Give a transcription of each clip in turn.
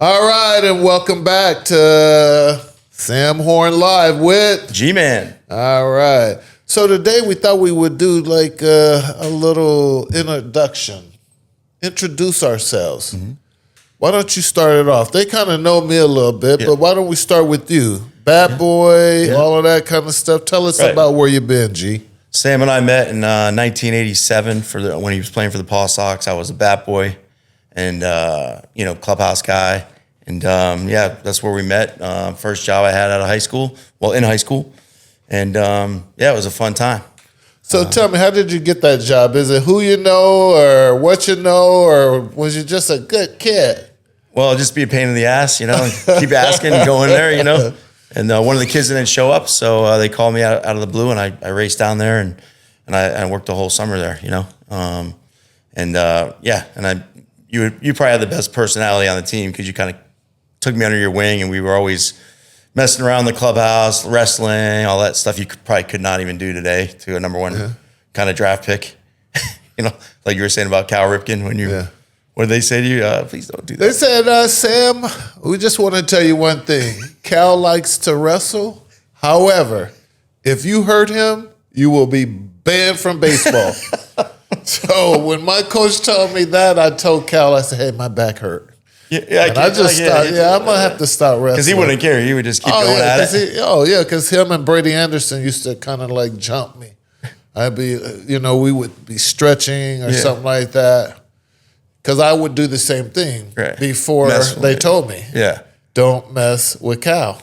All right, and welcome back to Sam Horn Live with G-Man. All right. So today we thought we would do like a little introduction, introduce ourselves. Mm-hmm. Why don't you start it off? They kind of know me a little bit, but why don't we start with you? Bad boy, all of that kind of stuff. Tell us about where you've been, G. Sam and I met in 1987 when he was playing for the Boston Sox. I was a bat boy and, clubhouse guy. And, that's where we met. First job I had out of high school, in high school. And, it was a fun time. So tell me, how did you get that job? Is it who you know or what you know, or was you just a good kid? Well, just be a pain in the ass, and keep asking and go in there, And one of the kids didn't show up, so they called me out of the blue, and I raced down there, and I worked the whole summer there, You probably had the best personality on the team because you kind of took me under your wing, and we were always messing around the clubhouse, wrestling, all that stuff you probably could not even do today to a number one kind of draft pick. Like you were saying about Cal Ripken when you. Yeah. What did they say to you? Please don't do that. They said, Sam, we just want to tell you one thing. Cal likes to wrestle. However, if you hurt him, you will be banned from baseball. So when my coach told me that, I told Cal, I said, hey, my back hurt. I just stopped. I'm going to have to stop wrestling. Because he wouldn't care. He would just keep going at it. Because him and Brady Anderson used to kind of like jump me. I'd be, we would be stretching or something like that. Because I would do the same thing before they told me. Yeah. Don't mess with Cal.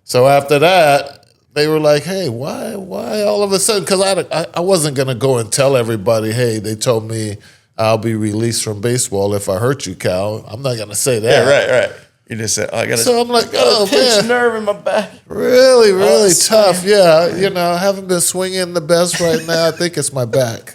So after that, they were like, hey, why all of a sudden? Because I wasn't going to go and tell everybody, hey, they told me I'll be released from baseball if I hurt you, Cal. I'm not going to say that. Yeah, right. You just said, I got to. So I'm like, oh, man. Nerve in my back. Really, really tough. Yeah, I haven't been swinging the best right now. I think it's my back.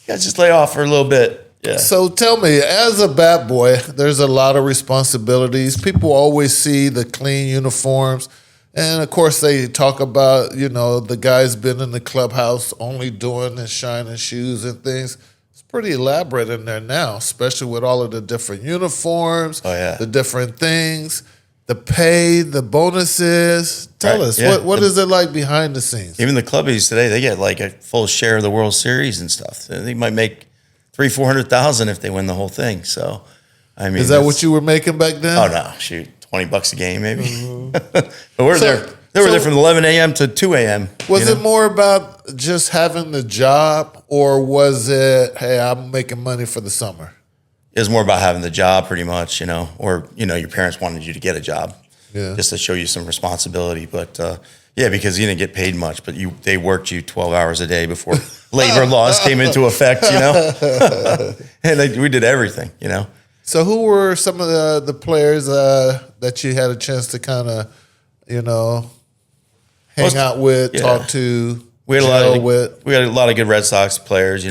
You got to just lay off for a little bit. Yeah. So tell me, as a bat boy, there's a lot of responsibilities. People always see the clean uniforms. And, of course, they talk about, the guy's been in the clubhouse only doing and shining shoes and things. It's pretty elaborate in there now, especially with all of the different uniforms, the different things, the pay, the bonuses. Tell us, what is it like behind the scenes? Even the clubbies today, they get like a full share of the World Series and stuff. They might make $300,000-$400,000 if they win the whole thing. So, I mean, is that what you were making back then? Oh no, shoot, $20 a game maybe. Mm-hmm. But we're there. They were there from 11 a.m. to 2 a.m. Was it more about just having the job, or was it, hey, I'm making money for the summer? It was more about having the job, pretty much, or your parents wanted you to get a job, just to show you some responsibility. But because you didn't get paid much, but they worked you 12 hours a day before labor laws came into effect, and we did everything, So who were some of the players that you had a chance to kind of, hang out with, talk to, we had a lot of good Red Sox players,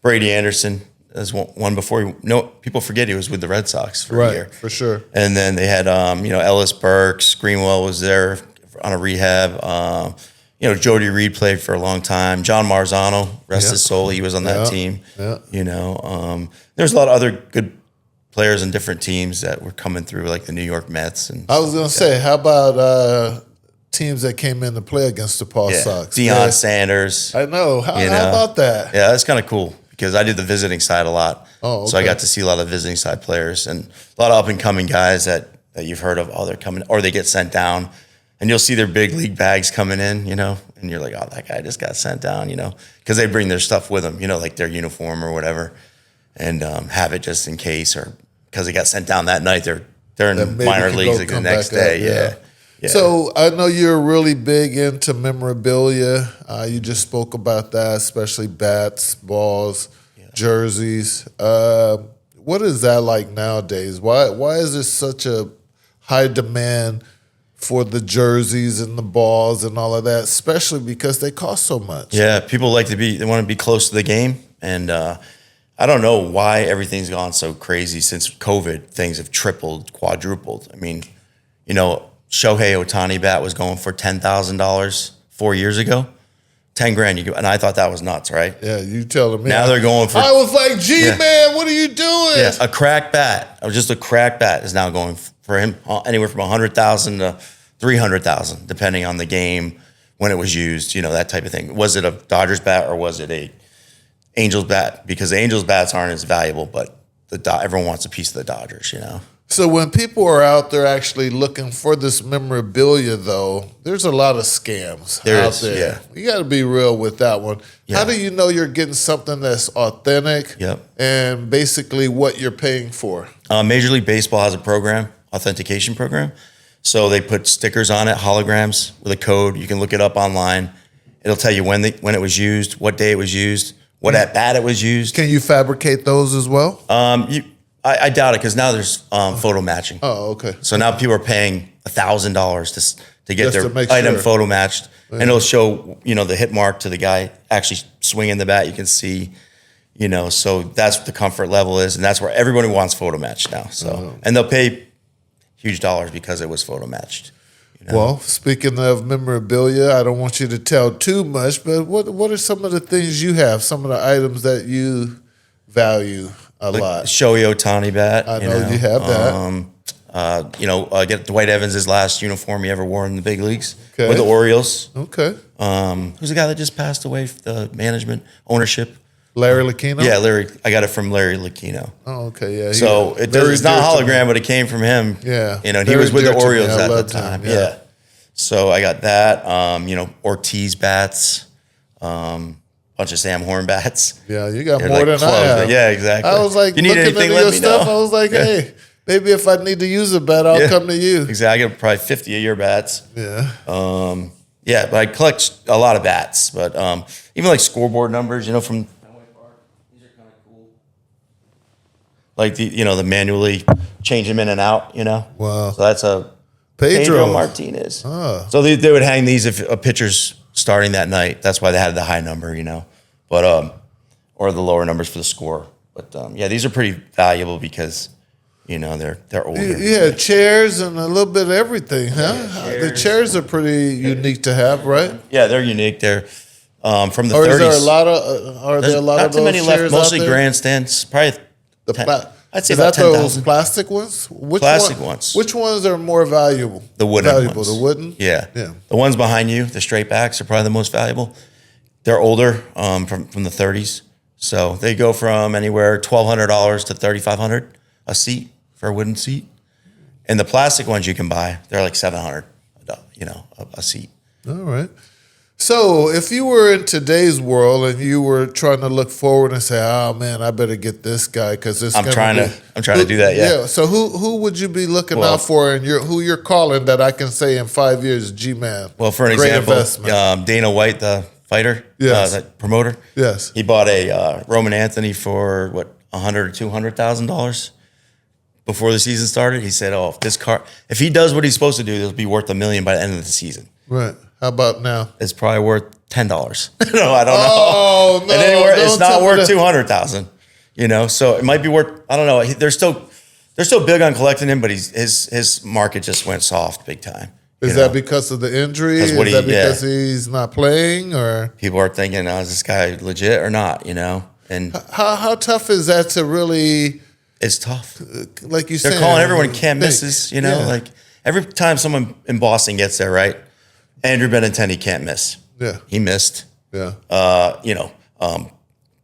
Brady Anderson as one before. People forget he was with the Red Sox for a year. For sure. And then they had, Ellis Burks, Greenwell was there on a rehab. Jody Reed played for a long time. John Marzano, rest his soul, he was on that team. Yeah. There's a lot of other good players on different teams that were coming through, like the New York Mets. And I was going to say, how about teams that came in to play against the Boston Sox? Deion Sanders. I know. How about that? Yeah, that's kind of cool because I did the visiting side a lot. Oh, okay. So I got to see a lot of visiting side players and a lot of up-and-coming guys that you've heard of. Oh, they're coming, or they get sent down. And you'll see their big league bags coming in, and you're like, oh, that guy just got sent down, because they bring their stuff with them, like their uniform or whatever, and have it just in case, or because they got sent down that night, they're in minor leagues like the next day. Yeah. So I know you're really big into memorabilia. You just spoke about that, especially bats, balls, jerseys. What is that like nowadays? Why is there such a high demand for the jerseys and the balls and all of that, especially because they cost so much? Yeah, people they want to be close to the game. And I don't know why everything's gone so crazy since COVID. Things have tripled, quadrupled. I mean, Shohei Ohtani bat was going for $10,000 4 years ago. 10 grand. And I thought that was nuts, right? Yeah, you telling me. Now they're going for. I was like, man, what are you doing? Yeah, a crack bat, or just a crack bat, is now going for him anywhere from 100,000 to 300,000, depending on the game, when it was used, that type of thing. Was it a Dodgers bat or was it a Angels bat? Because the Angels bats aren't as valuable, but everyone wants a piece of the Dodgers, So when people are out there actually looking for this memorabilia, though, there's a lot of scams out there. Yeah. You got to be real with that one. Yeah. How do you know you're getting something that's authentic and basically what you're paying for? Major League Baseball has a program, authentication program. So they put stickers on it, holograms with a code. You can look it up online. It'll tell you when it was used, what day it was used, what at bat it was used. Can you fabricate those as well? I doubt it, because now there's photo matching. Oh, okay. So now people are paying $1,000 to get Just their to item sure. photo matched, and it'll show the hit mark to the guy actually swinging the bat. You can see, so that's what the comfort level is, and that's where everybody wants photo matched now. So and they'll pay huge dollars because it was photo matched. Well, speaking of memorabilia, I don't want you to tell too much, but what are some of the things you have? Some of the items that you value a lot. Shohei Ohtani bat. I know you have that. Get Dwight Evans' last uniform he ever wore in the big leagues Okay. with the Orioles. Okay. Who's the guy that just passed away? The management ownership. Larry Lucchino? Yeah, Larry. I got it from Larry Lucchino. Oh, okay. Yeah. So it's not hologram, but it came from him. Yeah. And he was with the Orioles at the time. Him, yeah. So I got that. Ortiz bats. Bunch of Sam Horn bats. Yeah, you got They're more than I have. Yeah, exactly. I was like, you need looking anything, at let your me stuff, know. I was like, hey, maybe if I need to use a bat, I'll come to you. Exactly. I get probably 50 of your bats. Yeah. But I collect a lot of bats. But even like scoreboard numbers, from Fenway Park, these are kind of cool. Like the manually change them in and out. Wow. So that's a Pedro Martinez. Ah. So they would hang these if a pitcher's starting that night. That's why they had the high number, but or the lower numbers for the score. But these are pretty valuable because they're older. You had chairs and a little bit of everything, huh? The chairs are pretty unique to have, right? Yeah, they're unique. They're from the Or 30s. is there a lot of? Are there a lot not of too those many chairs left? Mostly out there? grandstands. Probably I'd say is about that those 10,000. plastic ones? Plastic ones. Which ones are more valuable? The wooden valuable, ones. The wooden. Yeah. Yeah. The ones behind you, the straight backs, are probably the most valuable. They're older, from the 30s, so they go from anywhere $1,200 to $3,500 a seat for a wooden seat, and the plastic ones you can buy, they're like $700, a seat. All right. So if you were in today's world and you were trying to look forward and say, "Oh man, I better get this guy because this." I'm trying to do that. Yeah. So who would you be looking out for, and who you're calling that I can say in 5 years, G-man? Well, for an great example, investment. Dana White, the fighter, Yes. that promoter. Yes. He bought a Roman Anthony for $100,000 or $200,000 before the season started. He said, "Oh, if he does what he's supposed to do, it'll be worth $1 million by the end of the season." Right. How about now? It's probably worth $10. No, I don't know. Oh no! And anywhere, it's don't not tell me worth that. 200,000. So it might be worth. I don't know. They're still big on collecting him, but his market just went soft big time. Is that because of the injury? Is That's what that because he's not playing, or people are thinking, "Oh, is this guy legit or not?" And how tough is that to really? it's tough. Like you They're said, calling everyone can't misses. Yeah. Like every time someone in Boston gets there, right? Andrew Benintendi can't miss. Yeah. He missed. Yeah.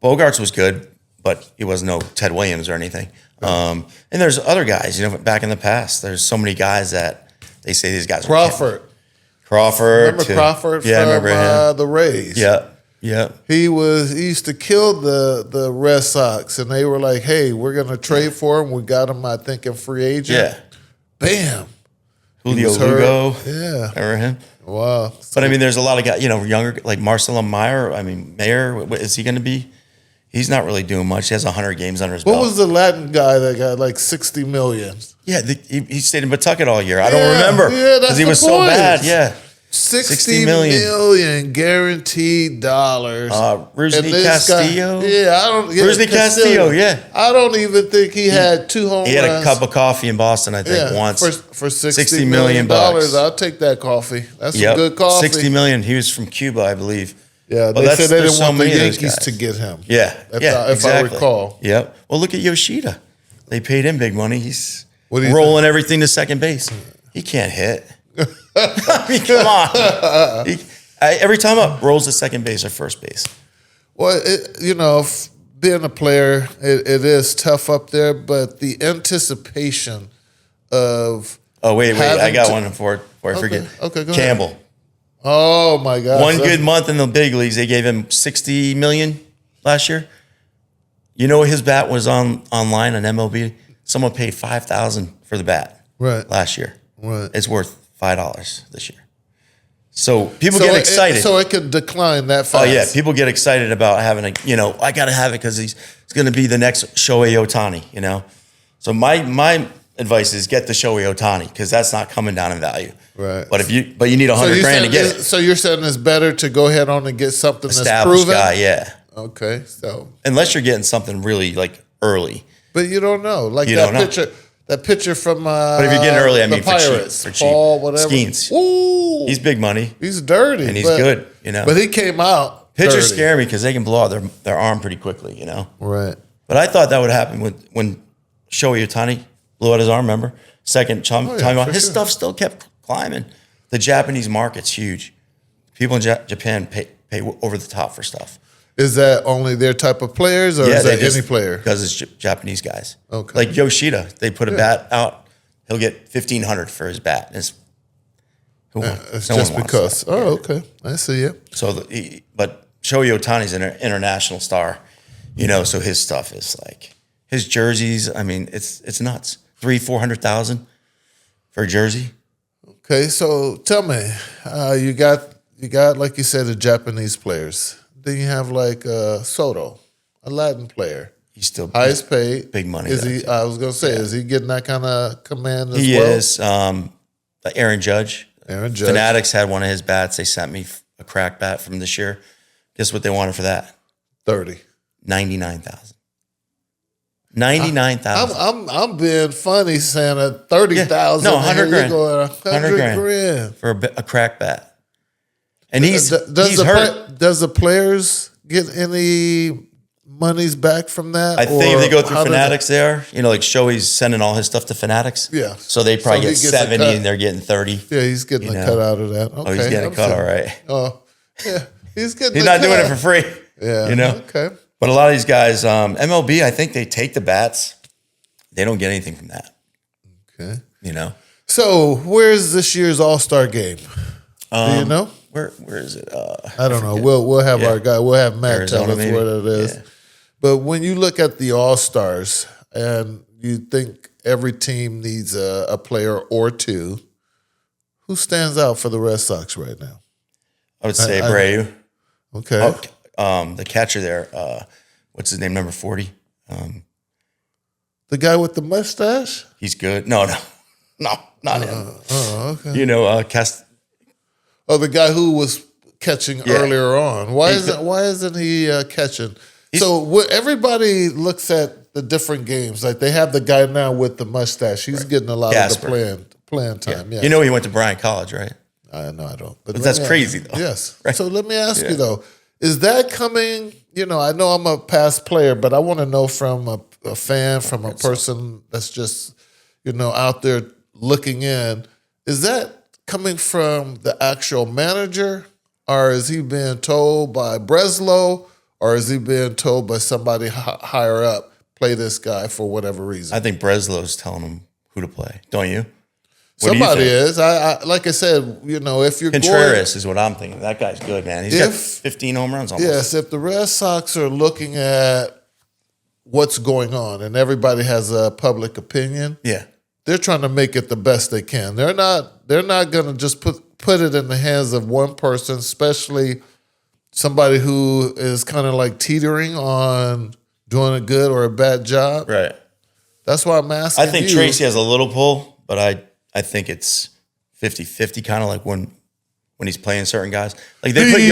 Bogarts was good, but he was no Ted Williams or anything. And there's other guys, back in the past. There's so many guys that they say these guys. Crawford. Remember Crawford Yeah, I from remember him. the Rays. Yeah. Yeah. He used to kill the Red Sox, and they were like, "Hey, we're gonna trade for him. We got him, I think, in free agent." Yeah. Bam. Julio was hurt. Lugo. Yeah. Remember him? Wow. But I mean, there's a lot of guys, younger, like Marcelo Mayer. I mean, Mayer, what is he going to be? He's not really doing much. He has 100 games under his belt. What was the Latin guy that got like 60 million? Yeah, he stayed in Pawtucket all year. I don't remember. Yeah, that's he the was point. so bad. Yeah. 60 million. million guaranteed dollars. Rusney And this Castillo. guy- yeah, I don't. Yeah, Rusney Castillo, yeah. I don't even think he had 2 home runs. He had a cup of coffee in Boston, I think, once. For $60 $60 million. million. I'll take that coffee. That's some good coffee. 60 million. He was from Cuba, I believe. Yeah, But they said they there's didn't want the many of those Yankees guys. to get him. Yeah, if exactly. I recall. Yep. Well, look at Yoshida. They paid him big money. He's What do you rolling everything to second base. He can't hit. I mean, come on. Every time up, rolls to second base or first base. Well, being a player, it is tough up there, but the anticipation of Oh, wait. I got to- one before I forget. Okay, go ahead. Campbell. Oh my gosh. One good month in the big leagues, they gave him $60 million last year. You know his bat was online on MLB? Someone paid $5,000 for the bat last year. Right. It's worth $5 this year. So people get excited. So it could decline that fast. Oh yeah, people get excited about having I got to have it because he's going to be the next Shohei Ohtani. So my advice is get the Shohei Ohtani because that's not coming down in value. Right. But you need $100,000 to get it. So you're saying it's better to go ahead on and get something Established that's proven? guy, yeah. Okay, so Unless you're getting something really like early. but you don't know. Like You that don't know. picture. That picture from But if you're getting early, I mean, the Pirates, for cheap. Paul, whatever. Skeens. Ooh, He's big money. he's dirty, And he's but- good, But he came out. Pitchers dirty. scare me because they can blow out their arm pretty quickly, Right. But I thought that would happen when Shohei Ohtani blew out his arm, remember? Second time out. for His sure. stuff still kept climbing. The Japanese market's huge. People in Japan pay over the top for stuff. Is that only their type of players, or is that any player? Because it's Japanese guys. Okay. Like Yoshida, they put a bat out. He'll get $1,500 for his bat. It's No one just wants because. that. Oh, okay. I see it. So, but Shohei Ohtani's an international star, So his stuff is like his jerseys. I mean, it's nuts. 300,000-400,000 for a jersey. Okay, so tell me, you got like you said, the Japanese players. Then you have like Soto, a Latin player. He's still Highest paid. big money. Is though, he? too. I was gonna say, is he getting that kind of command as He well? is. Aaron Judge. Aaron Judge. Fanatics had one of his bats. They sent me a crack bat from this year. Guess what they wanted for that? 30. 99,000. 99,000 I'm being funny saying a 30,000. No, 100 grand. 100 grand. for a crack bat. And he's Does hurt. does the players get any monies back from that? I think if they go through how does Fanatics there, like Shoei's sending all his stuff to Fanatics. Yeah. So they probably So he get gets a 70 cut. and they're getting 30. Yeah, he's getting a cut out of that. Okay, Oh, he's getting a cut, all right. Oh, yeah, he's getting. He's a not doing cut. it for free. Yeah. Okay. But a lot of these guys, MLB, I think they take the bats. They don't get anything from that. Okay. So where's this year's All-Star game? Do you know? Where is it? I don't know. We'll have our guy. We'll have Matt Arizona, tell us maybe? what it is. Yeah. But when you look at the All-Stars and you think every team needs a player or two, who stands out for the Red Sox right now? I would say Abreu. Okay. The catcher there, what's his name? Number 40. The guy with the mustache? He's good. No, not him. Oh, okay. Oh, the guy who was catching earlier on. Why isn't he catching? So everybody looks at the different games. Like they have the guy now with the mustache. He's getting a lot Gasper. of the playing time. Yeah. he went to Bryant College, right? No, I don't. But that's crazy, though. Yes. Right? So let me ask you though: is that coming? I know I'm a past player, but I want to know from a fan, from a person that's just out there looking in. Is that coming from the actual manager, or is he being told by Breslow, or is he being told by somebody higher up? Play this guy for whatever reason. I think Breslow's telling him who to play. Don't you? What do you Somebody think? is. I like I said, if you're Contreras is what I'm thinking. That guy's good, man. He's got If- 15 home runs almost. Yes, if the Red Sox are looking at what's going on and everybody has a public opinion, Yeah. they're trying to make it the best they can. They're not going to just put it in the hands of one person, especially somebody who is kind of like teetering on doing a good or a bad job. Right. That's why I'm asking I think you. Tracy has a little pull, but I think it's 50-50, kind of like when he's playing certain guys. Like they put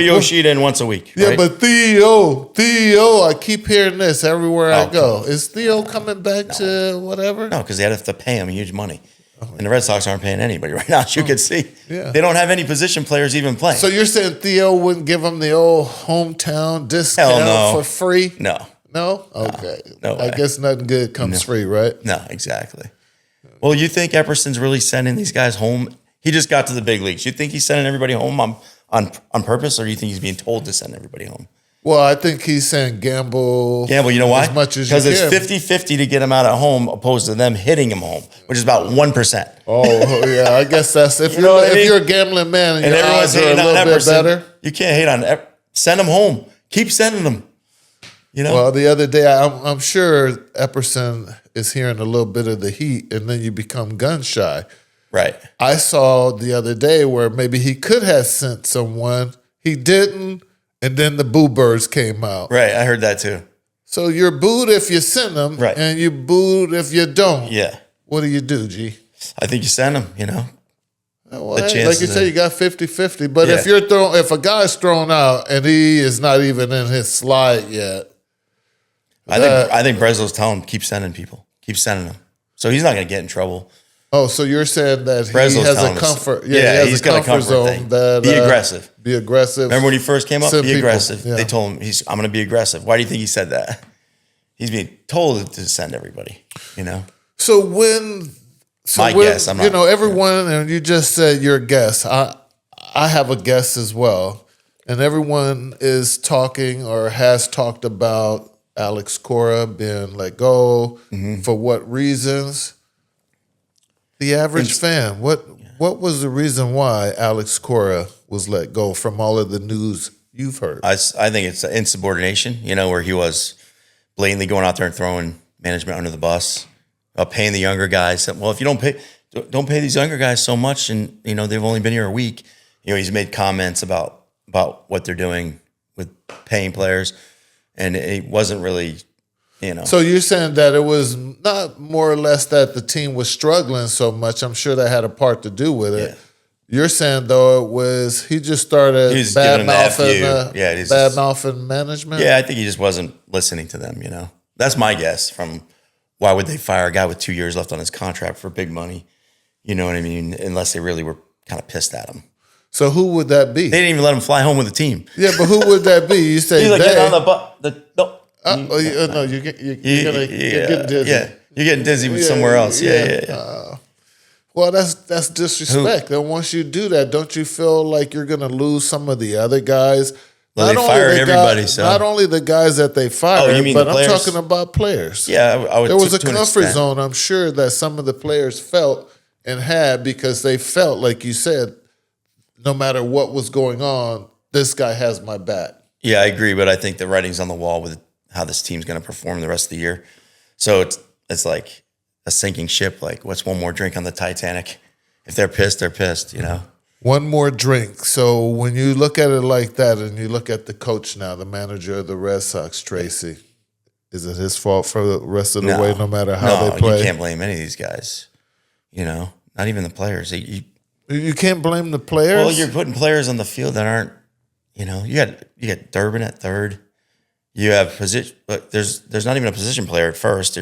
Yoshida in once a week. Yeah, right? but Theo, I keep hearing this everywhere I go. Is Theo coming back to whatever? No, because they had to pay him huge money. And the Red Sox aren't paying anybody right now, as you can see. Yeah. They don't have any position players even playing. So you're saying Theo wouldn't give him the old hometown discount for free? No. No? Okay. No way. I guess nothing good comes free, right? No, exactly. Well, you think Epperson's really sending these guys home? He just got to the big leagues. You think he's sending everybody home on purpose, or do you think he's being told to send everybody home? Well, I think he's saying gamble. Gamble, you know why? As much as you can. Because it's 50-50 to get him out at home opposed to them hitting him home, which is about 1%. Oh, yeah. I guess that's if You know what I mean? you're a gambling man and your everyone's odds are a hating on little bit Epperson. better. You can't hate on send them home. Keep sending them. You know? Well, the other day, I'm sure Epperson is hearing a little bit of the heat, and then you become gun shy. Right. I saw the other day where maybe he could have sent someone. He didn't, and then the boo birds came out. Right. I heard that too. So you're booed if you send them, Right. and you booed if you don't. Yeah. What do you do, G? I think you send them, you know? Well, The hey, like you chances say, are- you got 50-50. But Yeah. if a guy's thrown out and he is not even in his slide yet, I think Breslow's telling him, keep sending people. Keep sending them. So he's not going to get in trouble. oh, so you're saying that he Breslow's has telling a us. comfort. Yeah, he he's has a got a comfort comfort zone. thing. That, Be aggressive. Be aggressive. Remember when he first came up? Send Be people. aggressive. Yeah. They told him, I'm going to be aggressive. Why do you think he said that? He's being told to send everybody, you know? So when, My guess, I'm not- everyone, and you just said your guess. I have a guess as well, and everyone is talking or has talked about Alex Cora being let go. Mm-hmm. For what reasons? The average fan, what was the reason why Alex Cora was let go from all of the news you've heard? I think it's insubordination, you know, where he was blatantly going out there and throwing management under the bus, paying the younger guys. Well, if you don't pay these younger guys so much, and you know they've only been here a week. You know, he's made comments about what they're doing with paying players, and it wasn't really, you know. So you're saying that it was not more or less that the team was struggling so much. I'm sure that had a part to do with it. Yeah. You're saying though it was he just started He was bad giving them the mouthing, FU. bad mouthing management. Yeah, I think he just wasn't listening to them. You know, that's my guess. From why would they fire a guy with 2 years left on his contract for big money? You know what I mean? Unless they really were kind of pissed at him. So who would that be? They didn't even let him fly home with the team. Yeah, but who would that be? You say He's like they. getting on the bus. No. No, you're getting dizzy. Yeah, you're getting dizzy with somewhere else. Yeah. Well, that's disrespect. And once you do that, don't you feel like you're going to lose some of the other guys? Well, they fired everybody, so. Not only the guys that they fired, you mean but the I'm players? talking about players. Yeah, I would. There was a to an comfort extent. zone, I'm sure, that some of the players felt and had because they felt, like you said, no matter what was going on, this guy has my back. Yeah, I agree, but I think the writing's on the wall with how this team's going to perform the rest of the year. So it's like a sinking ship. Like, what's one more drink on the Titanic? If they're pissed, they're pissed, you know? One more drink. So when you look at it like that and you look at the coach now, the manager of the Red Sox, Tracy, is it his fault for the rest of the way, no matter how they play? You can't blame any of these guys, you know? Not even the players. You can't blame the players? Well, you're putting players on the field that aren't, you know, you got Durbin at third. You have position, but there's not even a position player at first.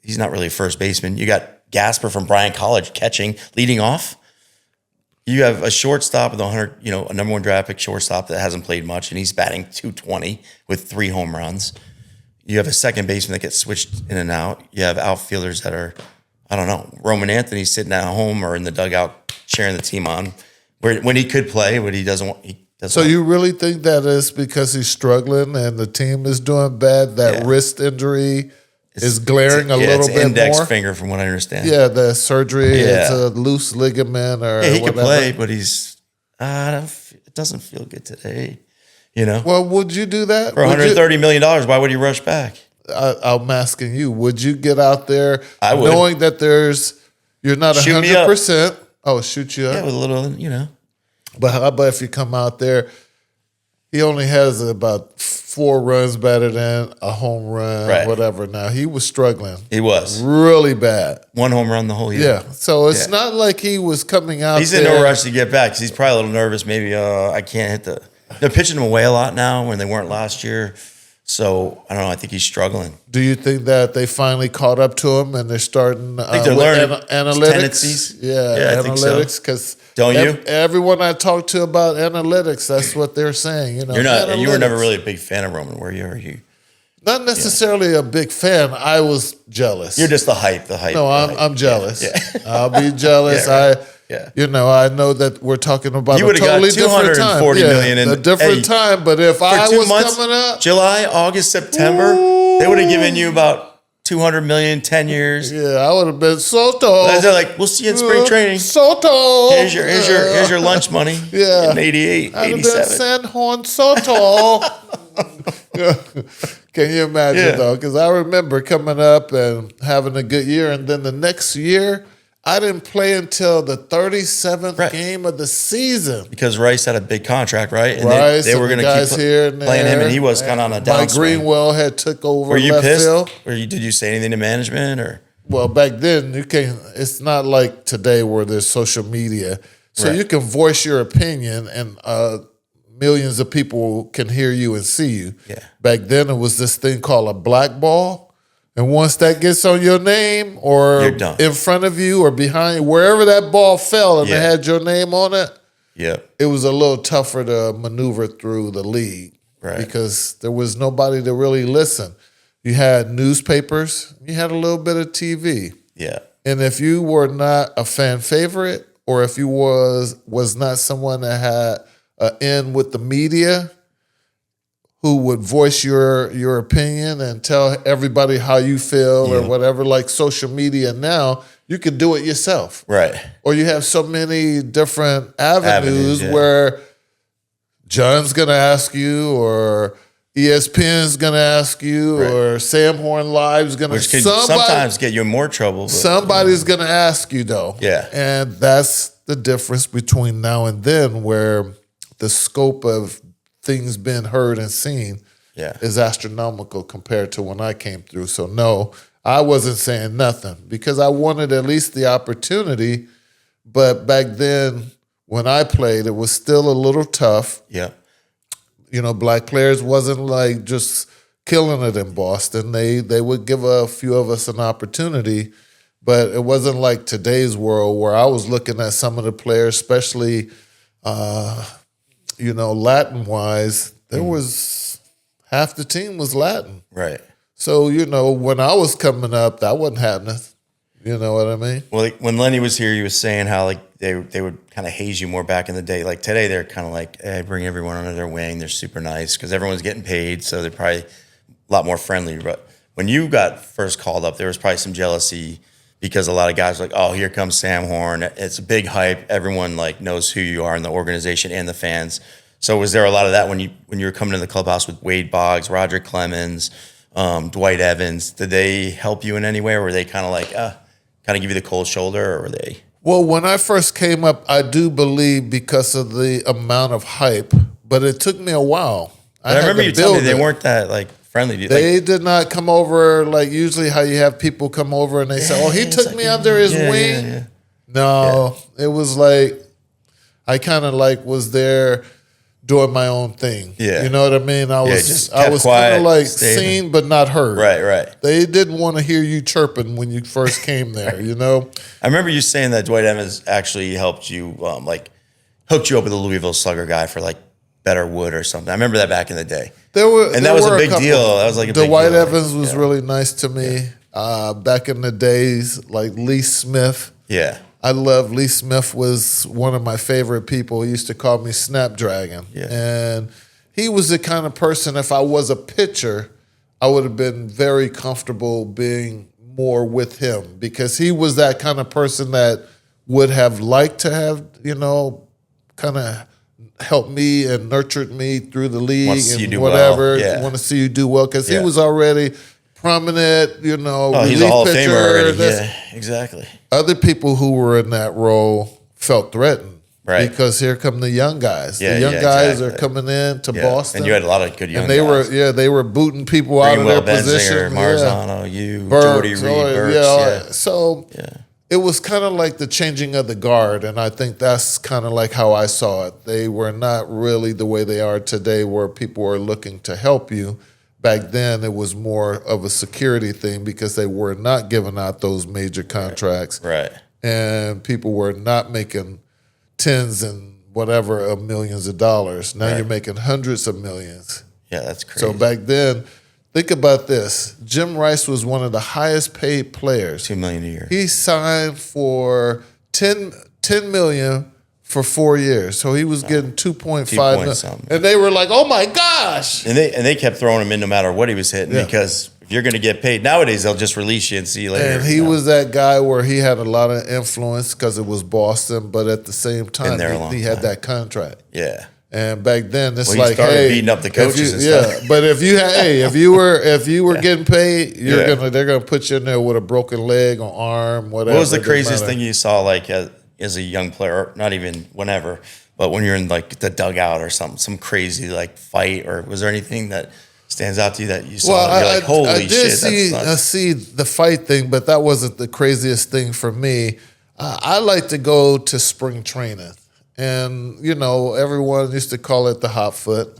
He's not really a first baseman. You got Gasper from Bryan College catching, leading off. You have a shortstop with a number one draft pick shortstop that hasn't played much, and he's batting .220 with 3 home runs. You have a second baseman that gets switched in and out. You have outfielders that are, I don't know, Roman Anthony sitting at home or in the dugout cheering the team on, when he could play, but he doesn't want. So you really think that is because he's struggling and the team is doing bad? That wrist injury is glaring a little bit more? Index finger, from what I understand. Yeah, the surgery, Yeah. it's a loose ligament or Yeah, he whatever. could play, but it doesn't feel good today. You know, Well, would you do that? for $130 million, why would he rush back? I'm asking you, would you get out there I would. knowing that you're not Shoot me up. 100%? Oh, shoot you up. Yeah, with a little, you know. But how about if you come out there, he only has about 4 runs batted in, a home run, Right. whatever. Now, he was struggling He was really bad. 1 home run the whole year. Yeah. So it's Yeah. not like he was coming out He's there. in no rush to get back because he's probably a little nervous. Maybe I can't hit the. They're pitching him away a lot now when they weren't last year. So I don't know. I think he's struggling. Do you think that they finally caught up to him and they're starting? I think they're learning analytics. Tendencies. Yeah, I think so. analytics. Because don't you? Everyone I talk to about analytics, that's what they're saying. You know, you're not. Analytics. You were never really a big fan of Roman, were you? Or you? Not necessarily a big fan. I was jealous. You're just the hype. The hype. No, I'm jealous. Yeah. I'll be jealous. Yeah, right. You know, I know that we're talking about you a totally different time. $240 million in a different time. But if I was months, coming up, July, August, September, they would have given you about $200 million, 10 years. Yeah, I would have been Soto. They're like, we'll see you in spring training. Soto. Here's your lunch money. Yeah, in 88, I'd 87. have been San Juan Soto. Can you imagine though? Because I remember coming up and having a good year, and then the next year I didn't play until the 37th game of the season. Because Rice had a big contract, right? And Rice they were going to keep playing him, and he was kind of on a downswing. Mike Greenwell had took over. Were you left pissed? field. Or did you say anything to management? Or well, back then you can't. It's not like today where there's social media, so you can voice your opinion and millions of people can hear you and see you. Yeah. Back then it was this thing called a blackball. And once that gets on your name or in front of you or behind, wherever that ball fell and it had your name on it, it was a little tougher to maneuver through the league because there was nobody to really listen. You had newspapers, you had a little bit of TV. Yeah. And if you were not a fan favorite or if you was not someone that had an in with the media, who would voice your opinion and tell everybody how you feel or whatever, like social media now, you could do it yourself. Right. Or you have so many different avenues where John's going to ask you or ESPN's going to ask you or Sam Horn Live's going to... Which can sometimes get you in more trouble. But, somebody's going to ask you, though. Yeah. And that's the difference between now and then where the scope of things being heard and seen is astronomical compared to when I came through. So no, I wasn't saying nothing because I wanted at least the opportunity. But back then when I played, it was still a little tough. Yeah. You know, black players wasn't like just killing it in Boston. They would give a few of us an opportunity, but it wasn't like today's world where I was looking at some of the players, especially Latin-wise, there was half the team was Latin. Right. So, when I was coming up, that wasn't happening. You know what I mean? Well, when Lenny was here, he was saying how like they would kind of haze you more back in the day. Like today, they're kind of like, hey, bring everyone under their wing. They're super nice because everyone's getting paid, so they're probably a lot more friendly. But when you got first called up, there was probably some jealousy because a lot of guys were like, oh, here comes Sam Horn. It's a big hype. Everyone like knows who you are in the organization and the fans. So was there a lot of that when you were coming to the clubhouse with Wade Boggs, Roger Clemens, Dwight Evans? Did they help you in any way, or were they kind of like, kind of give you the cold shoulder, or were they? Well, when I first came up, I do believe because of the amount of hype, but it took me a while. I remember you telling me they weren't that like friendly. They did not come over like usually how you have people come over and they say, "Oh, he took me under his wing." Yeah. No, it was like I kind of like was there doing my own thing. Yeah. You know what I mean? I was kind of like seen but not heard. Right. They didn't want to hear you chirping when you first came there, I remember you saying that Dwight Evans actually helped you, hooked you up with a Louisville Slugger guy for like better wood or something. I remember that back in the day. That was a big deal. That was like a big deal. Dwight Evans was really nice to me back in the days, like Lee Smith. Yeah. I love Lee Smith was one of my favorite people. He used to call me Snapdragon. Yeah. And he was the kind of person, if I was a pitcher, I would have been very comfortable being more with him because he was that kind of person that would have liked to have, kind of helped me and nurtured me through the league and whatever. Want to see you do well because he was already prominent, he's a Hall of Famer already. Yeah, exactly. Other people who were in that role felt threatened, right? Because here come the young guys. The young guys are coming in to Boston, and you had a lot of good young guys. They were booting people out of their position. Marzano, Jordy Reed, Burks. So it was kind of like the changing of the guard, and I think that's kind of like how I saw it. They were not really the way they are today, where people are looking to help you. Back then, it was more of a security thing because they were not giving out those major contracts. Right. And people were not making tens and whatever of millions of dollars. Now you're making hundreds of millions. Yeah, that's crazy. So back then, think about this. Jim Rice was one of the highest paid players. $2 million a year. He signed for $10 million for 4 years. So he was getting 2.5 million. Something. And they were like, oh my gosh. And they kept throwing him in no matter what he was hitting because if you're going to get paid nowadays, they'll just release you and see you later. And he was that guy where he had a lot of influence because it was Boston, but at the same time, he had that contract. Yeah. And back then, it's he like, started hey, beating up the coaches and stuff. But if you had, if you were getting paid, they're gonna put you in there with a broken leg or arm, whatever. What was the craziest thing you saw, like as a young player, not even whenever, but when you're in like the dugout or something, some crazy like fight, or was there anything that stands out to you that you saw? Well, you're like, holy I did shit! I see the fight thing, but that wasn't the craziest thing for me. I like to go to spring training. And, everyone used to call it the hot foot.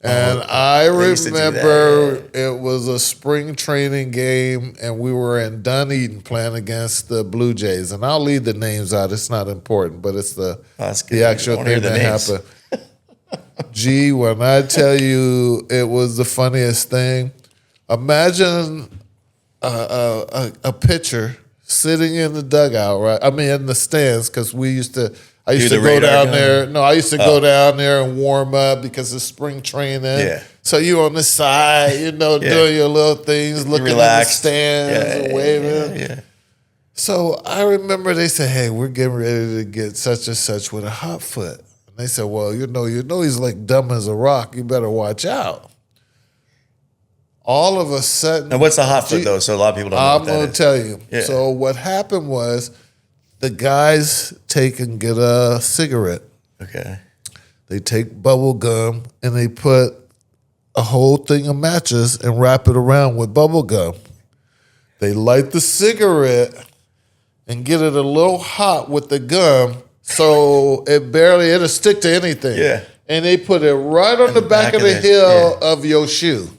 And I remember it was a spring training game, and we were in Dunedin playing against the Blue Jays. And I'll leave the names out. It's not important, but it's the actual thing that happened. Gee, when I tell you it was the funniest thing, imagine a pitcher sitting in the dugout, right? I mean, in the stands, because I used to go down there. No, I used to go down there and warm up because it's spring training. Yeah. So you on the side, doing your little things, looking at the stands and waving. Yeah. So I remember they said, hey, we're getting ready to get such and such with a hot foot. And they said, well, he's like dumb as a rock. You better watch out. All of a sudden. And what's a hot foot, though? So a lot of people don't know what that is. I'm going to tell you. Yeah. So what happened was the guys take and get a cigarette. Okay. They take bubble gum and they put a whole thing of matches and wrap it around with bubble gum. They light the cigarette and get it a little hot with the gum so it'll stick to anything. Yeah. And they put it right on the back of the heel of your shoe.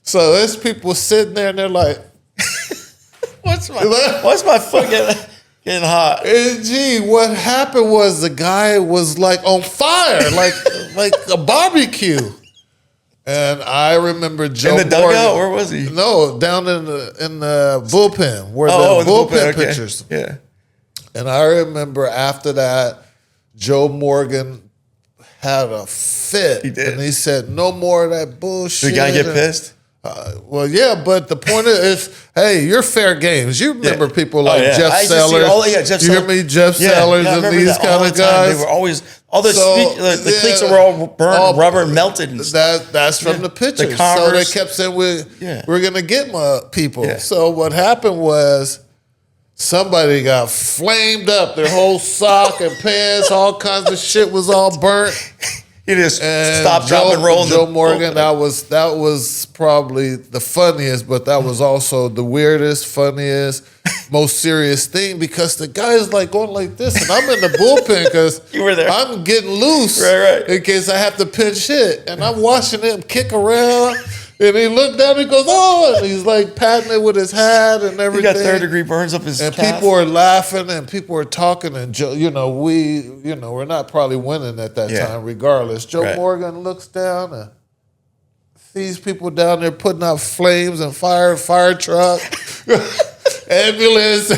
So there's people sitting there and they're like, what's my foot getting hot? And gee, what happened was the guy was like on fire, like a barbecue. And I remember Joe in the dugout. Morgan, where was he? No, down in the bullpen where the bullpen pitchers. Yeah. And I remember after that, Joe Morgan had a fit. He did. And he said, "No more of that bullshit." Did the guy get pissed? Well, yeah, but the point is, hey, you're fair games. You remember people like Jeff Sellers. Jeff you hear me, Jeff Sellers and these kind of guys. They were always the cleats were all burned, rubber and melted. And that's from the pitchers. So they kept saying we're gonna get my people. Yeah. So what happened was somebody got flamed up. Their whole sock and pants, all kinds of shit was all burnt. He just stopped, drop, and roll. Joe Morgan, that was probably the funniest, but that was also the weirdest, funniest, most serious thing because the guy's like going like this, and I'm in the bullpen because I'm getting loose in case I have to pinch hit, and I'm watching him kick around. And he looked down and he goes, oh, and he's like patting it with his hat and everything. He got third-degree burns up his calf. And people are laughing and people are talking. And, we're not probably winning at that time regardless. Joe Morgan looks down and sees people down there putting out flames and fire truck, ambulance.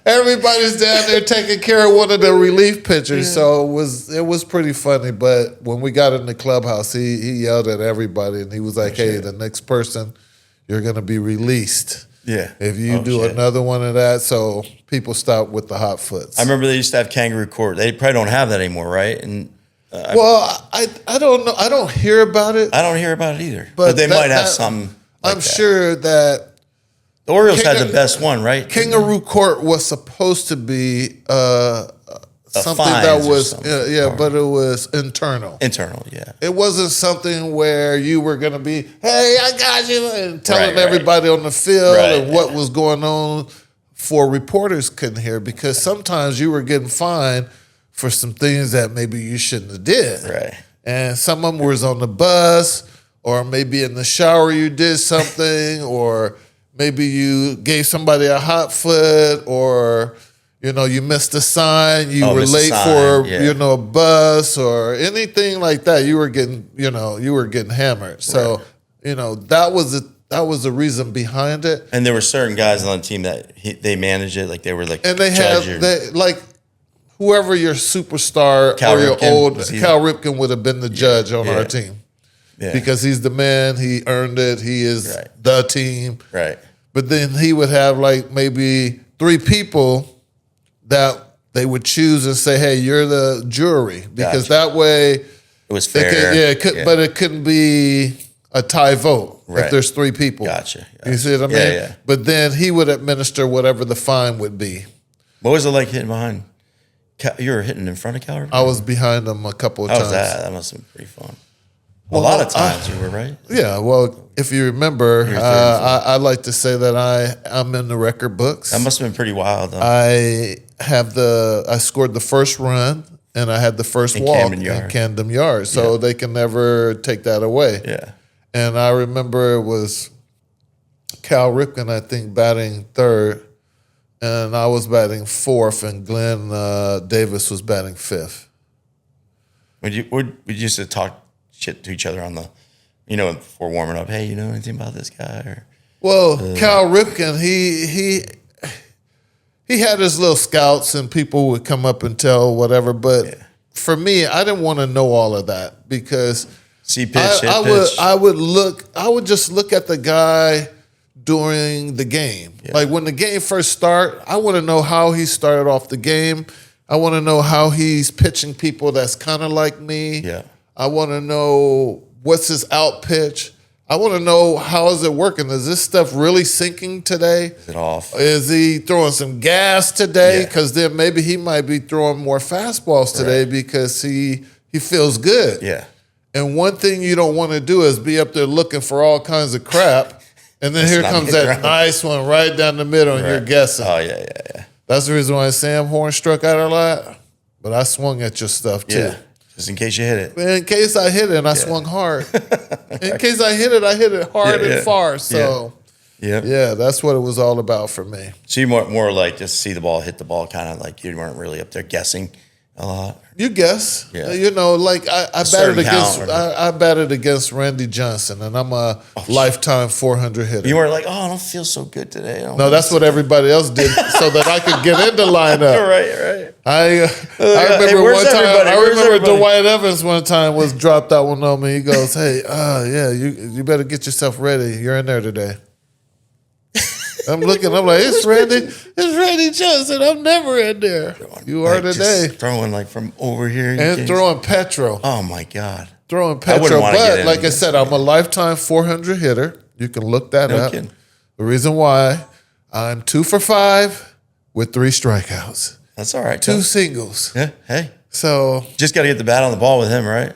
Everybody's down there taking care of one of the relief pitchers, so it was pretty funny. But when we got in the clubhouse, he yelled at everybody, and he was like, "Hey, the next person, you're going to be released. Yeah, if you do another one of that." So people stopped with the hot foots. I remember they used to have kangaroo court. They probably don't have that anymore, right? And I don't know. I don't hear about it. I don't hear about it either. But they might have something. I'm sure that. The Orioles had the best one, right? Kangaroo Court was supposed to be something that was, but it was internal. Internal, yeah. It wasn't something where you were going to be, hey, I got you, and telling everybody on the field and what was going on for reporters couldn't hear because sometimes you were getting fined for some things that maybe you shouldn't have did. Right. And some of them was on the bus or maybe in the shower you did something, or maybe you gave somebody a hot foot, or you missed a sign, you were late for a bus or anything like that. You were getting hammered. So that was the reason behind it. And there were certain guys on the team that they managed it, like they were like, and they like whoever your superstar Cal or your Ripken, old Cal Ripken would have been the judge on our team. Yeah. Because he's the man, he earned it, he is the team. Right. But then he would have like maybe 3 people that they would choose and say, hey, you're the jury. Because that way it was fair. But it couldn't be a tie vote if there's 3 people. Gotcha. You see what I mean? Yeah. But then he would administer whatever the fine would be. What was it like hitting behind? You were hitting in front of Cal Ripken? I was behind him a couple of times. How was that? That must have been pretty fun. A lot of times you were, right? Yeah, well, if you remember, I like to say that I'm in the record books. That must have been pretty wild, though. I scored the first run, and I had the first walk in Camden Yards, so they can never take that away. Yeah. And I remember it was Cal Ripken, I think, batting third, and I was batting fourth, and Glenn Davis was batting fifth. Would you used to talk shit to each other on the, before warming up? Hey, you know anything about this guy? Or Cal Ripken, he had his little scouts, and people would come up and tell whatever. But for me, I didn't want to know all of that because I would just look at the guy during the game. Yeah. Like when the game first started, I want to know how he started off the game. I want to know how he's pitching people that's kind of like me. Yeah. I want to know what's his out pitch. I want to know how is it working. Is this stuff really sinking today? Is it off? Is he throwing some gas today? Because then maybe he might be throwing more fastballs today because he feels good. Yeah. And one thing you don't want to do is be up there looking for all kinds of crap, and then here comes that nice one right down the middle, and you're guessing. Oh, yeah. That's the reason why Sam Horn struck out a lot, but I swung at your stuff too. Yeah. Just in case you hit it. In case I hit it, and I swung hard. In case I hit it hard and far. So, yeah, that's what it was all about for me. So you more like just see the ball, hit the ball, kind of like you weren't really up there guessing a lot. You guess. Yeah. Like I batted against Randy Johnson, and I'm a lifetime 400 hitter. You weren't like, I don't feel so good today. No, that's what everybody else did so that I could get in the lineup. Right. I remember one time. I remember Dwight Evans one time was dropped that one on me. He goes, "Hey, you better get yourself ready. You're in there today." I'm looking. I'm like, it's Randy Johnson. I'm never in there. You are today. Just throwing like from over here and throwing Petro. Oh my God, throwing Petro. But like I said, I'm a lifetime 400 hitter. You can look that up. Kidding. The reason why I'm 2 for 5 with 3 strikeouts. That's all right. 2 singles. Yeah. Hey. So just got to get the bat on the ball with him, right?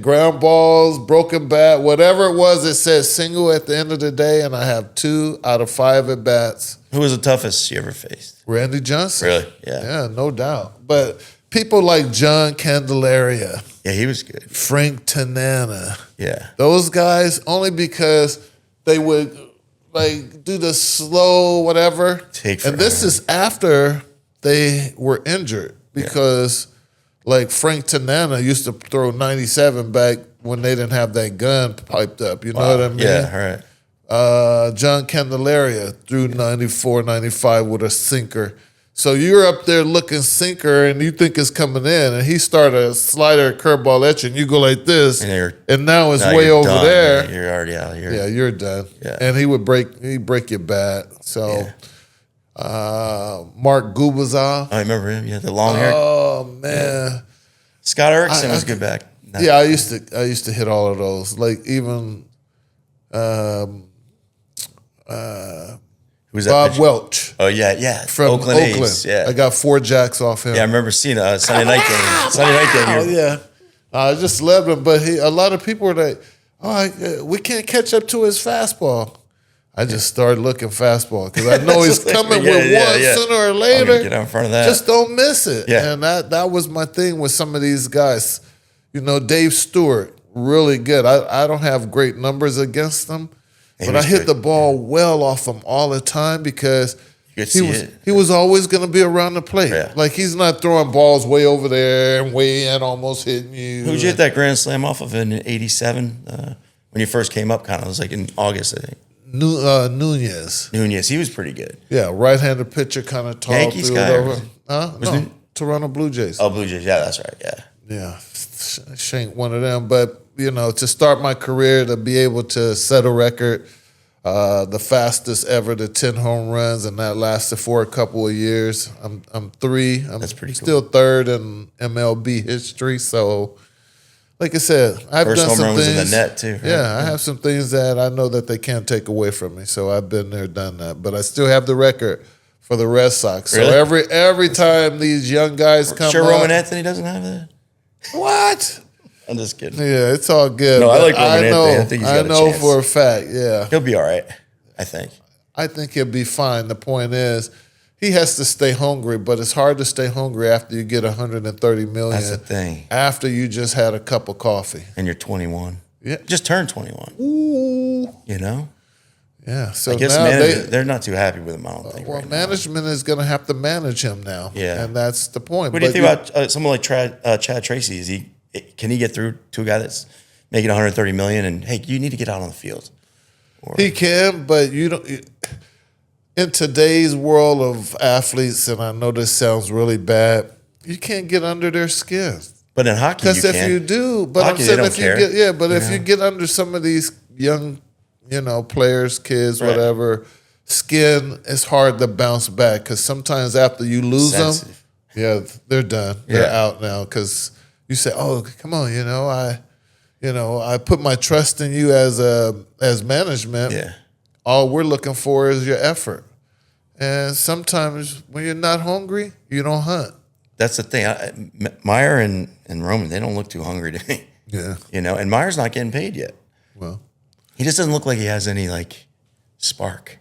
Ground balls, broken bat, whatever it was. It said single at the end of the day, and I have 2 out of 5 at bats. Who was the toughest you ever faced? Randy Johnson. Really? Yeah. Yeah, no doubt. But people like John Candelaria. Yeah, he was good. Frank Tanana. Yeah. Those guys, only because they would like do the slow whatever. And this is after they were injured because like Frank Tanana used to throw 97 back when they didn't have that gun piped up. You know what I mean? Yeah, right. John Candelaria threw 94, 95 with a sinker. So you're up there looking sinker and you think it's coming in, and he started a slider curveball at you, and you go like this, and now it's way over done. there. You're already out here. Yeah, you're done. Yeah. And he'd break your bat. So Mark Gubazov. I remember him. Yeah, the long hair. Oh man. Yeah. Scott Erickson was good back. Yeah, I used to hit all of those. Like even who's that? Bob Welch. Oh yeah. From Oakland. A's. Yeah. I got 4 jacks off him. Yeah, I remember seeing a Sunday night game. Sunday night game. Oh yeah. I just loved him, but a lot of people were like, we can't catch up to his fastball. I just started looking fastball because I know he's coming with one sooner or later. Get out in front of that. Just don't miss it. Yeah. And that was my thing with some of these guys. You know, Dave Stewart really good. I don't have great numbers against him, but I hit the ball well off him all the time because he was always going to be around the plate. Yeah. Like, he's not throwing balls way over there and way in, almost hitting you. Who'd you hit that grand slam off of in '87 when you first came up? Kind of, it was like in August, I think. Nunez. He was pretty good. Yeah, right-handed pitcher, kind of tall. Yankees guy? Over. No, Toronto Blue Jays. Oh, Blue Jays. Yeah, that's right. Yeah. Yeah, Shank one of them. But, to start my career, to be able to set a record, the fastest ever to 10 home runs, and that lasted for a couple of years. I'm three. That's pretty cool. Still third in MLB history. So, like I said, I've First done home some run things. was in the net too. Right? Yeah, I have some things that I know that they can't take away from me. So I've been there, done that. But I still have the record for the Red Sox. Really? So every time these young guys come Sure, up, Roman Anthony doesn't have that. What? I'm just kidding. Yeah, it's all good. No, I but like Roman Anthony. I think he's got a chance. for a fact, yeah. He'll be all right, I think. I think he'll be fine. The point is, he has to stay hungry, but it's hard to stay hungry after you get $130 million. That's the thing. After you just had a cup of coffee. And you're 21. Yeah. Just turned 21. Ooh. Yeah. So I guess now they're not too happy with him, I don't think. Well, right management is going to have to manage him now. Yeah. And that's the point. What do you think about someone like Chad Tracy? Can he get through to a guy that's making $130 million and, hey, you need to get out on the field? He can, but you don't. In today's world of athletes, and I know this sounds really bad, you can't get under their skin. But in hockey, because if you do, but hockey, I'm saying if you get under some of these young, players, kids, right. whatever, skin, it's hard to bounce back because sometimes after you lose them, they're done. They're out now because you say, "Oh, come on, I put my trust in you as management. Yeah. All we're looking for is your effort." And sometimes when you're not hungry, you don't hunt. That's the thing. Meyer and Roman, they don't look too hungry to me. Yeah. And Meyer's not getting paid yet. Well, he just doesn't look like he has any spark,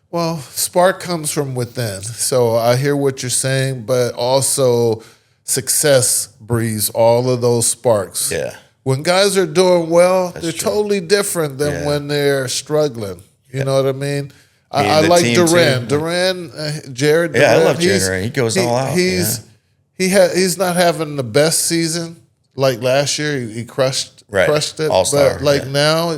Well, spark comes from within. So I hear what you're saying, but also success breeds all of those sparks. Yeah. When guys are doing well, they're true. totally different than when they're struggling. You know what I mean? I the like team Duran. too. Jared Duran. Yeah, I love Jared Duran. He goes all out. He's not having the best season like last year. He crushed it. All-star. But now,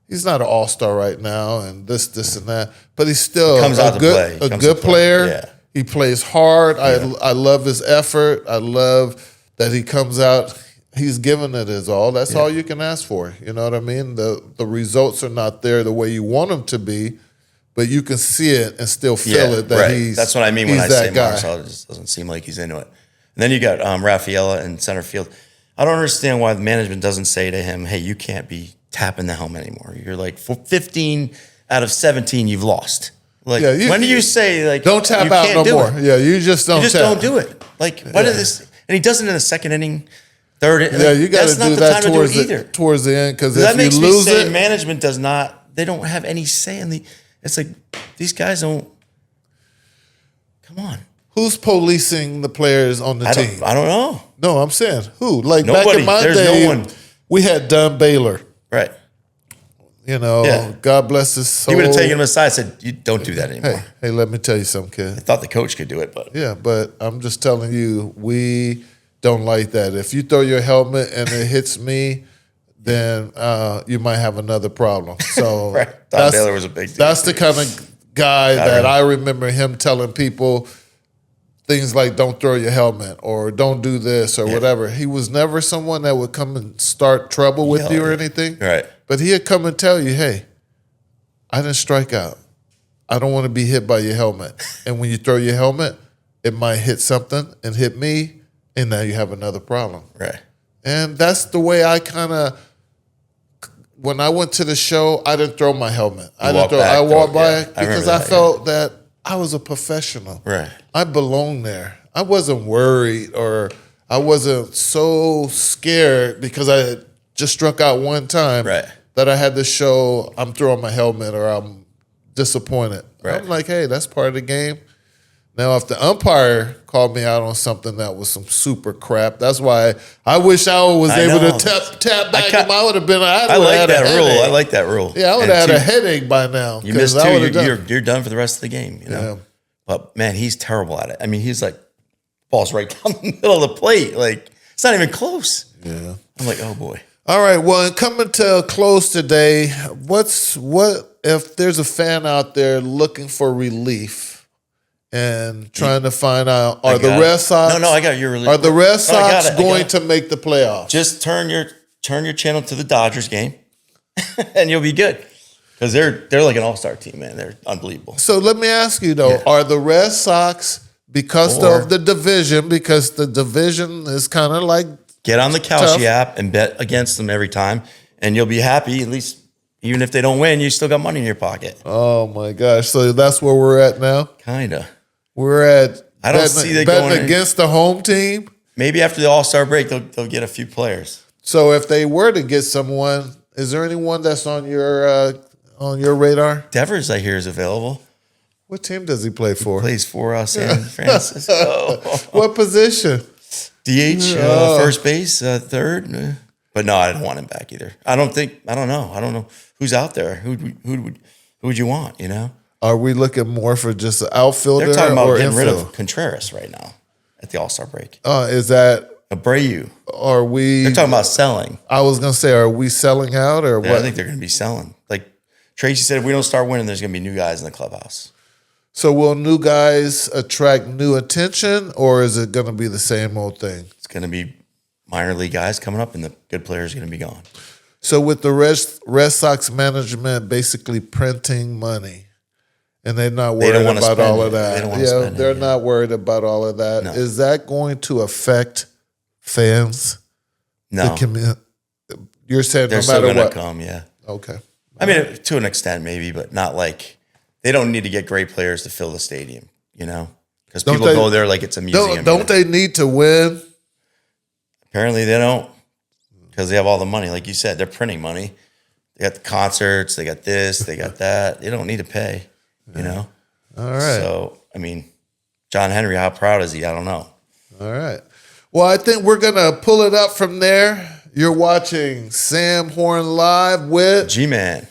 he's not an all-star right now, and this and that. But he's still a good player. Yeah. He plays hard. I love his effort. I love that he comes out. He's giving it his all. That's all you can ask for. You know what I mean? The results are not there the way you want them to be, but you can see it and still feel it that he's That's what I mean when I say guy. Marcel. It just doesn't seem like he's into it. And then you got Rafaela in center field. I don't understand why the management doesn't say to him, hey, you can't be tapping the helmet anymore. You're like 15 out of 17 you've lost. When do you say don't tap out no more? Yeah, you just don't. You just don't do it. What is this? And he does it in the second inning, third inning. Yeah, you got to do that towards the end because if you lose it, management does not. They don't have any say in the. It's like these guys don't. Come on. Who's policing the players on the team? I don't know. No, I'm saying who? Like nobody. Back in my day, no one. We had Don Baylor. Right. God bless his soul. He would have taken him aside and said, you don't do that anymore. Hey, let me tell you something, kid. I thought the coach could do it, but. Yeah, but I'm just telling you, we don't like that. If you throw your helmet and it hits me, then you might have another problem. So right. Don Baylor was a big deal. That's the kind of guy that I remember him telling people things like don't throw your helmet or don't do this or whatever. He was never someone that would come and start trouble with you or anything. Right. But he'd come and tell you, hey, I didn't strike out. I don't want to be hit by your helmet. And when you throw your helmet, it might hit something and hit me, and now you have another problem. Right. And that's the way I kind of, when I went to the show, I didn't throw my helmet. I walked by because I felt that I was a professional. Right. I belonged there. I wasn't worried or I wasn't so scared because I had just struck out one time that I had to show I'm throwing my helmet or I'm disappointed. Right. I'm like, hey, that's part of the game. Now, if the umpire called me out on something that was some super crap, that's why I wish I was able to tap back him. I would have been. I like that rule. I like that rule. Yeah, I would have had a headache by now. You missed two. You're done for the rest of the game. You know. Yeah. But man, he's terrible at it. I mean, he's like, ball's right down the middle of the plate. Like it's not even close. Yeah. I'm like, oh boy. All right. Well, coming to a close today, what if there's a fan out there looking for relief and trying to find out are the Red Sox? No, I got your relief. Are the Red Sox going to make the playoffs? Just turn your channel to the Dodgers game, and you'll be good. Because they're like an all-star team, man. They're unbelievable. So let me ask you though: are the Red Sox because of the division? Because the division is kind of like get on the Kalshi app and bet against them every time, and you'll be happy. At least, even if they don't win, you still got money in your pocket. Oh my gosh! So that's where we're at now. Kinda. We're at. I don't see they betting going against the home team. Maybe after the All-Star break, they'll get a few players. So if they were to get someone, is there anyone that's on your radar? Devers, I hear, is available. What team does he play for? He plays for San Francisco. What position? DH, first base, third. But no, I don't want him back either. I don't know who's out there. Who would you want? You know? Are we looking more for just an outfielder? They're talking about or getting infield? rid of Contreras right now at the All-Star break. Is that Abreu? Are we? They're talking about selling. I was gonna say, are we selling out or what? I think they're going to be selling. Like Tracy said, if we don't start winning, there's going to be new guys in the clubhouse. So will new guys attract new attention, or is it going to be the same old thing? It's going to be minor league guys coming up, and the good players are going to be gone. So with the Red Sox management basically printing money, and they're not worried about all of that. They're not worried about all of that. No. Is that going to affect fans? No. You're saying they're no still matter gonna what? Come, yeah. Okay. I mean, to an extent, maybe, but not like they don't need to get great players to fill the stadium, you know? Because people go there like it's a museum. Don't they need to win? Apparently they don't, because they have all the money. Like you said, they're printing money. They got the concerts, they got this, they got that. They don't need to pay, you know? All right. So, I mean, John Henry, how proud is he? I don't know. All right. Well, I think we're going to pull it up from there. You're watching Sam Horn Live with G-Man.